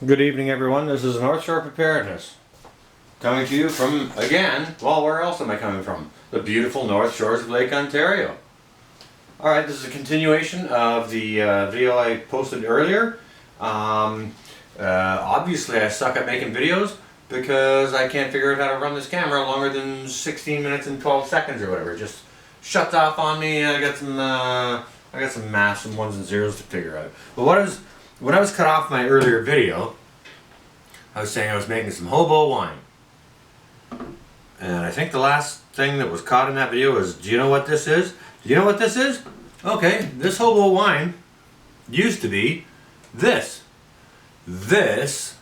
Good evening, everyone. This is North Shore Preparedness. Coming to you from, again, well, where else am I coming from? The beautiful North Shores of Lake Ontario. Alright, this is a continuation of the video I posted earlier. Obviously, I suck at making videos because I can't figure out how to run this camera longer than 16 minutes and 12 seconds or whatever. It just shuts off on me. I got some maths and ones and zeros to figure out. But when I was cut off my earlier video, I was saying I was making some Hobo Wine. And I think the last thing that was caught in that video was, do you know what this is? Do you know what this is? Okay, this Hobo Wine used to be this. This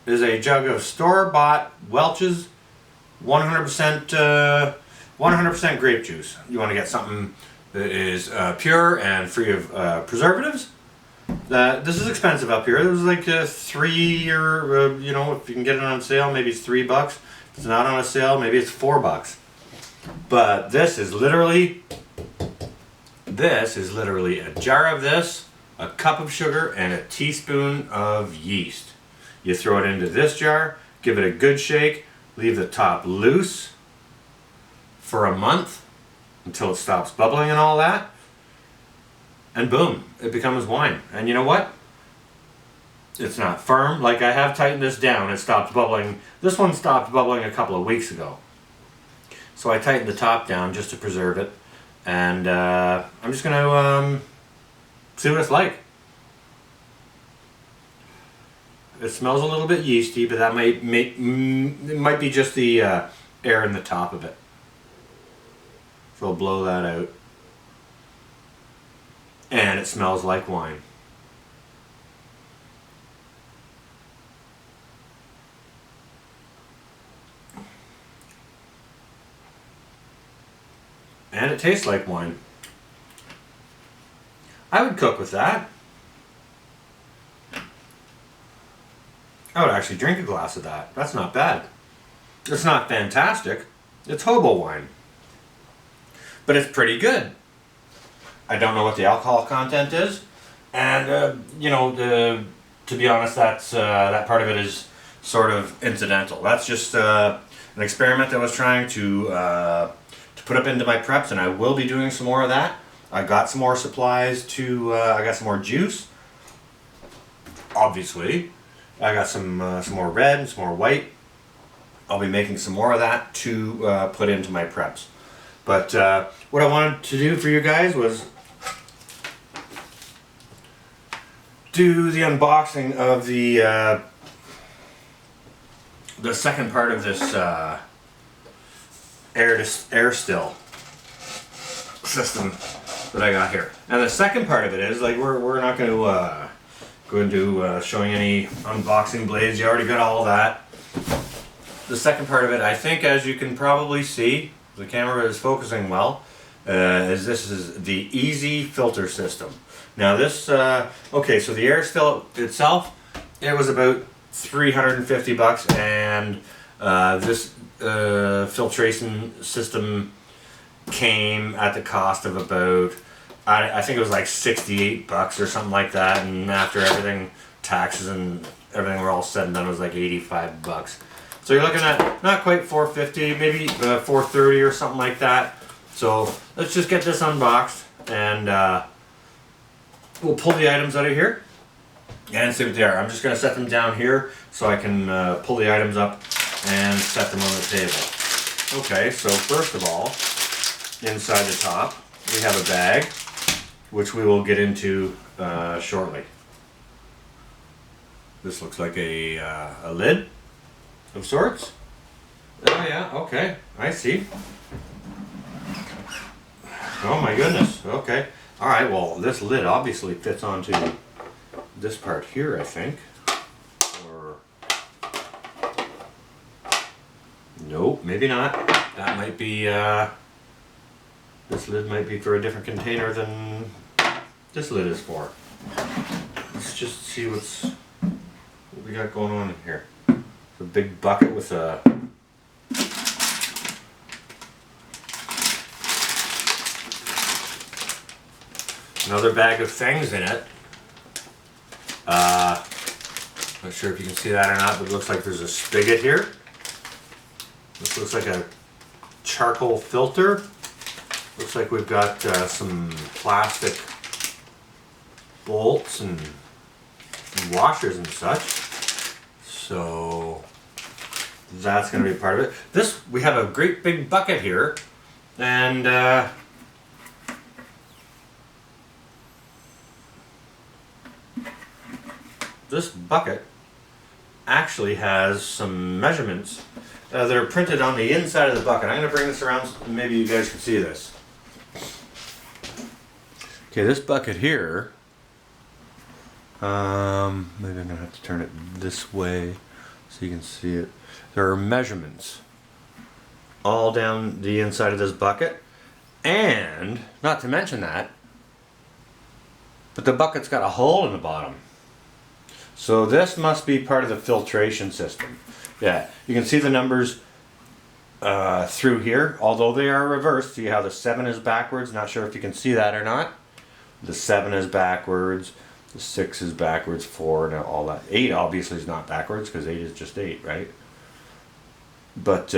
is a jug of store-bought Welch's 100% grape juice. You want to get something that is pure and free of preservatives. This is expensive up here. It was like $3 or you know, if you can get it on sale, maybe it's $3. If it's not on a sale, maybe it's $4. But this is literally a jar of this, a cup of sugar, and a teaspoon of yeast. You throw it into this jar, give it a good shake, leave the top loose for a month until it stops bubbling and all that. And boom, it becomes wine. And you know what? It's not firm. Like, I have tightened this down. It stopped bubbling. This one stopped bubbling a couple of weeks ago. So I tightened the top down just to preserve it. And I'm just going to see what it's like. It smells a little bit yeasty, but that might be just the air in the top of it. So I'll blow that out. And it smells like wine. And it tastes like wine. I would cook with that. I would actually drink a glass of that. That's not bad. It's not fantastic. It's Hobo Wine. But it's pretty good. I don't know what the alcohol content is, and you know, to be honest, that part of it is sort of incidental. That's just an experiment I was trying to put up into my preps, and I will be doing some more of that. I got some more supplies to. I got some more juice. Obviously, I got some more red and some more white. I'll be making some more of that to put into my preps. But what I wanted to do for you guys was do the unboxing of the second part of this air still system that I got here. And the second part of it is, like, we're not going to go into showing any unboxing blades. You already got all that. The second part of it, I think, as you can probably see, the camera is focusing well, this is the easy filter system. Now this, okay, so the air still itself, it was about $350, and this filtration system came at the cost of about, I think it was like $68 or something like that, and after everything, taxes and everything were all said and done, it was like $85. So you're looking at not quite $450, maybe $430 or something like that. So let's just get this unboxed, and we'll pull the items out of here and see what they are. I'm just going to set them down here so I can pull the items up and set them on the table. Okay, so first of all, inside the top, we have a bag, which we will get into shortly. This looks like a lid of sorts. Oh yeah, okay, I see. Oh my goodness, okay. Alright, well, this lid obviously fits onto this part here, I think. Or nope, maybe not. That might be this lid might be for a different container than this lid is for. Let's just see what we got going on in here. A big bucket with a another bag of things in it. Not sure if you can see that or not, but it looks like there's a spigot here. This looks like a charcoal filter. Looks like we've got some plastic bolts and washers and such. So that's going to be part of it. This, we have a great big bucket here, and this bucket actually has some measurements that are printed on the inside of the bucket. I'm going to bring this around so maybe you guys can see this. Okay, this bucket here, maybe I'm going to have to turn it this way so you can see it. There are measurements all down the inside of this bucket, and not to mention that, but the bucket's got a hole in the bottom. So this must be part of the filtration system. Yeah, you can see the numbers through here, although they are reversed. See how the 7 is backwards? Not sure if you can see that or not. The 7 is backwards, the 6 is backwards, 4, and all that. 8 obviously is not backwards because 8 is just 8, right? But,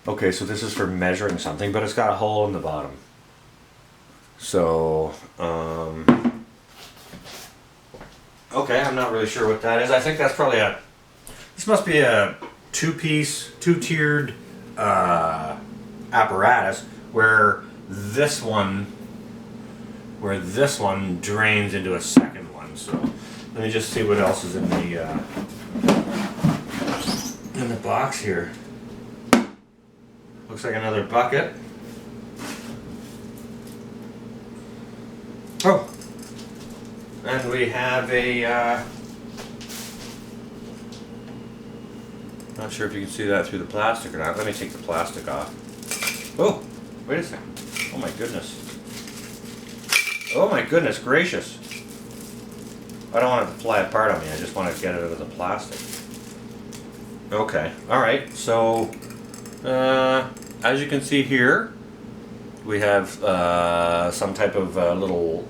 okay, so this is for measuring something, but it's got a hole in the bottom. So, okay, I'm not really sure what that is. I think that's probably this must be a two-tiered apparatus where this one drains into a second one. So let me just see what else is in the box here. Looks like another bucket. Oh, and we have a not sure if you can see that through the plastic or not. Let me take the plastic off. Oh, wait a second. Oh my goodness. Oh my goodness gracious. I don't want it to fly apart on me. I just want to get it out of the plastic. Okay. Alright. So, as you can see here, we have some type of little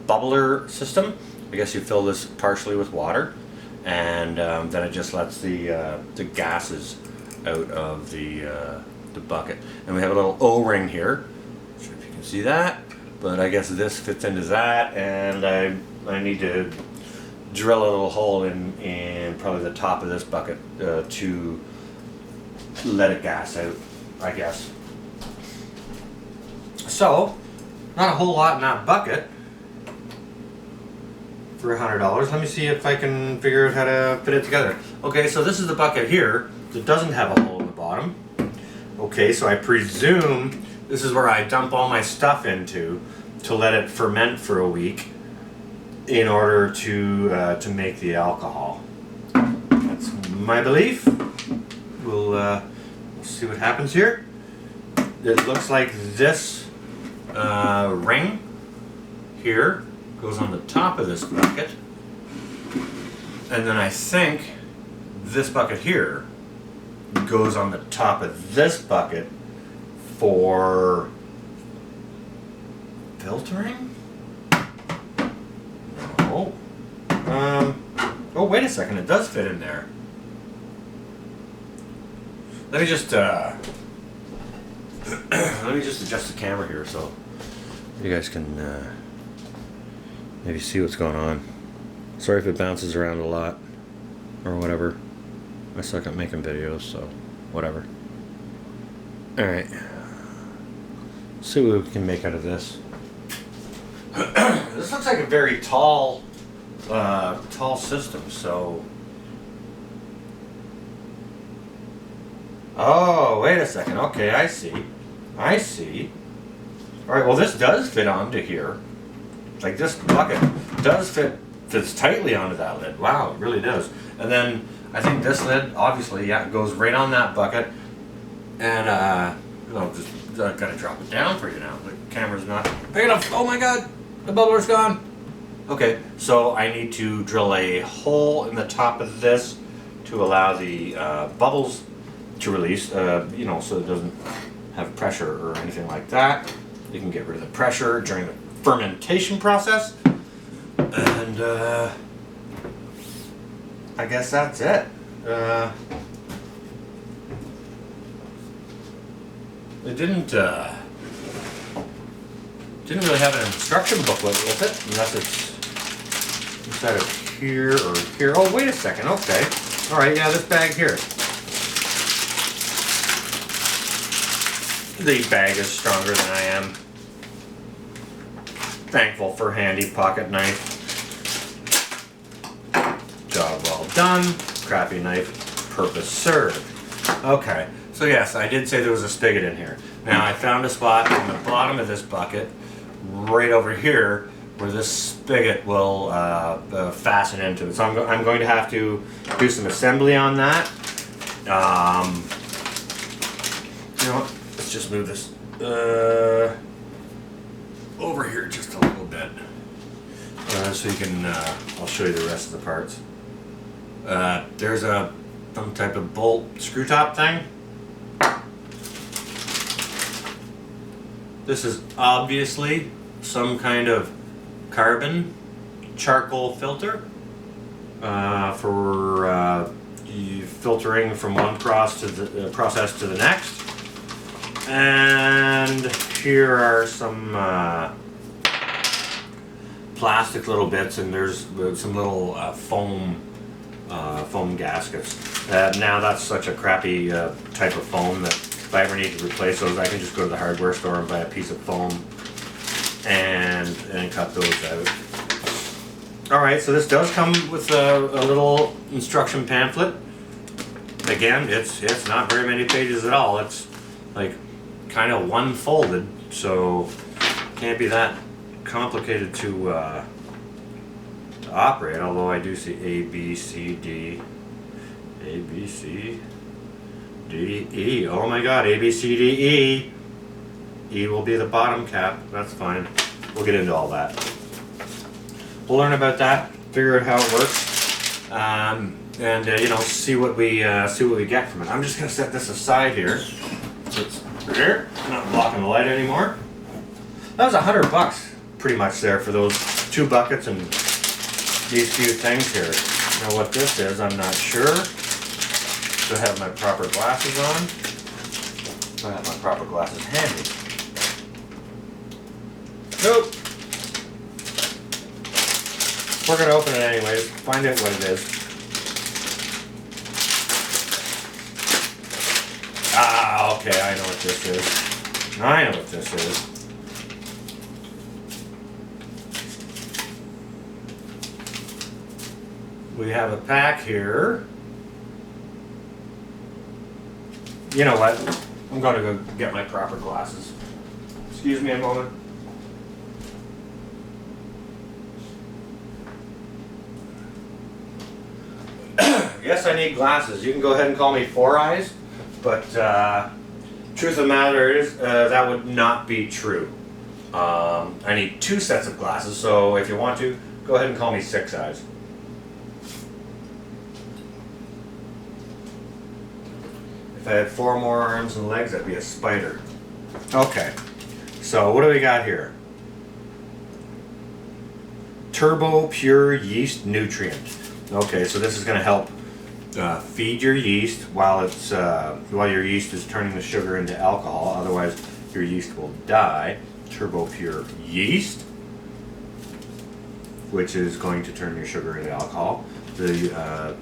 bubbler system. I guess you fill this partially with water, and then it just lets the gases out of the bucket. And we have a little O-ring here. Not sure if you can see that, but I guess this fits into that, and I need to drill a little hole in probably the top of this bucket to let it gas out, I guess. So, not a whole lot in that bucket for $100. Let me see if I can figure out how to fit it together. Okay, so this is the bucket here that doesn't have a hole in the bottom. Okay, so I presume this is where I dump all my stuff into to let it ferment for a week in order to make the alcohol. That's my belief. We'll see what happens here. It looks like this ring here goes on the top of this bucket, and then I think this bucket here goes on the top of this bucket for filtering? No. Oh, wait a second, it does fit in there. Let me just let me just adjust the camera here so you guys can maybe see what's going on. Sorry if it bounces around a lot or whatever. I suck at making videos, so whatever. Alright. See what we can make out of this. This looks like a very tall system, so... Oh, wait a second. Okay, I see. I see. Alright, well this does fit onto here. Like this bucket does fits tightly onto that lid. Wow, it really does. And then I think this lid, obviously, yeah, goes right on that bucket. And I'll just gotta drop it down for you now. The camera's not big enough. Oh my god, the bubbler's gone. Okay, so I need to drill a hole in the top of this to allow the bubbles to release, you know, so it doesn't have pressure or anything like that. You can get rid of the pressure during the fermentation process. And And I guess that's it. It didn't really have an instruction booklet with it, unless it's inside of here or here. Oh, wait a second. Okay. All right. Yeah, this bag here. The bag is stronger than I am. Thankful for handy pocket knife. Job well done. Crappy knife. Purpose served. Okay. So yes, I did say there was a spigot in here. Now I found a spot in the bottom of this bucket, right over here, where this spigot will fasten into it. So I'm going to have to do some assembly on that. You know what? Let's just move this over here just a little bit, so you can. I'll show you the rest of the parts. There's some type of bolt screw top thing. This is obviously some kind of carbon charcoal filter for filtering from one process to the next. And here are some plastic little bits, and there's some little foam gaskets. Now that's such a crappy type of foam that if I ever need to replace those, I can just go to the hardware store and buy a piece of foam and cut those out. Alright, so this does come with a little instruction pamphlet. Again, it's not very many pages at all. It's like kind of one folded, so can't be that complicated to operate, although I do see A, B, C, D, A, B, C, D, E. Oh my god, A, B, C, D, E. E will be the bottom cap. That's fine. We'll get into all that. We'll learn about that, figure out how it works, and you know, see what we get from it. I'm just gonna set this aside here. So it's here, not blocking the light anymore. That was $100 pretty much there for those 2 buckets and these few things here. Now what this is, I'm not sure. Do I have my proper glasses on? Do I have my proper glasses handy? Nope. We're gonna open it anyways, find out what it is. Ah, okay, I know what this is. I know what this is. We have a pack here. You know what? I'm going to go get my proper glasses. Excuse me a moment. Yes, I need glasses. You can go ahead and call me Four Eyes, but truth of the matter is that would not be true. I need 2 sets of glasses, so if you want to, go ahead and call me Six Eyes. If I had 4 more arms and legs, I'd be a spider. Okay, so what do we got here? Turbo Pure Yeast Nutrient. Okay, so this is going to help feed your yeast while your yeast is turning the sugar into alcohol. Otherwise, your yeast will die. Turbo Pure Yeast, which is going to turn your sugar into alcohol. The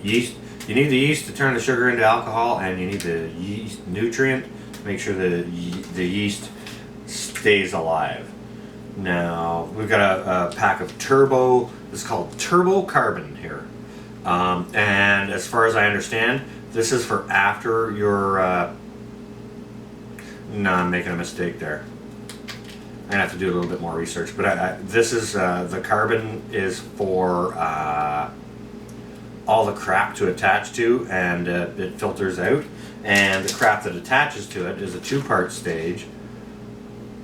yeast. You need the yeast to turn the sugar into alcohol, and you need the yeast nutrient to make sure the yeast stays alive. Now we've got a pack of turbo. It's called Turbo Carbon here, and as far as I understand, this is for after your. No, I'm making a mistake there. I'm gonna have to do a little bit more research, but this is the carbon is for all the crap to attach to, and it filters out, and the crap that attaches to it is a 2-part stage,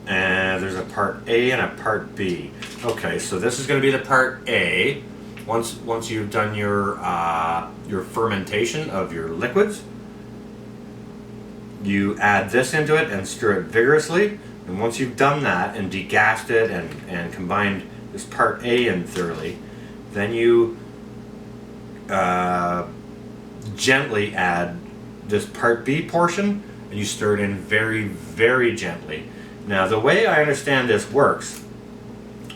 and there's a part A and a part B. Okay, so this is going to be the part A. Once you've done your fermentation of your liquids, you add this into it and stir it vigorously And once you've done that and degassed it and combined this part A in thoroughly, then you gently add this part B portion, and you stir it in very, very gently. Now, the way I understand this works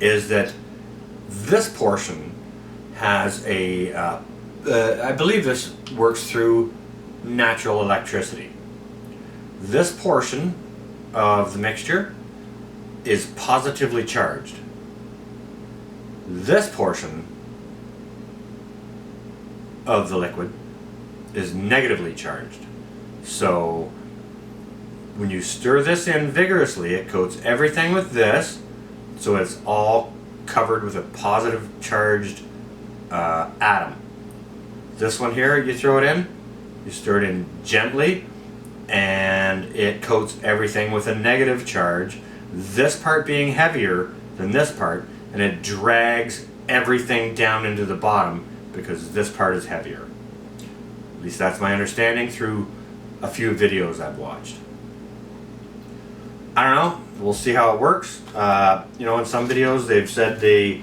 is that this portion has I believe this works through natural electricity. This portion of the mixture is positively charged. This portion of the liquid is negatively charged. So when you stir this in vigorously, it coats everything with this, so it's all covered with a positive charged atom. This one here, you throw it in, you stir it in gently, and it coats everything with a negative charge, this part being heavier than this part, and it drags everything down into the bottom because this part is heavier. At least that's my understanding through a few videos I've watched. I don't know, we'll see how it works. In some videos they've said they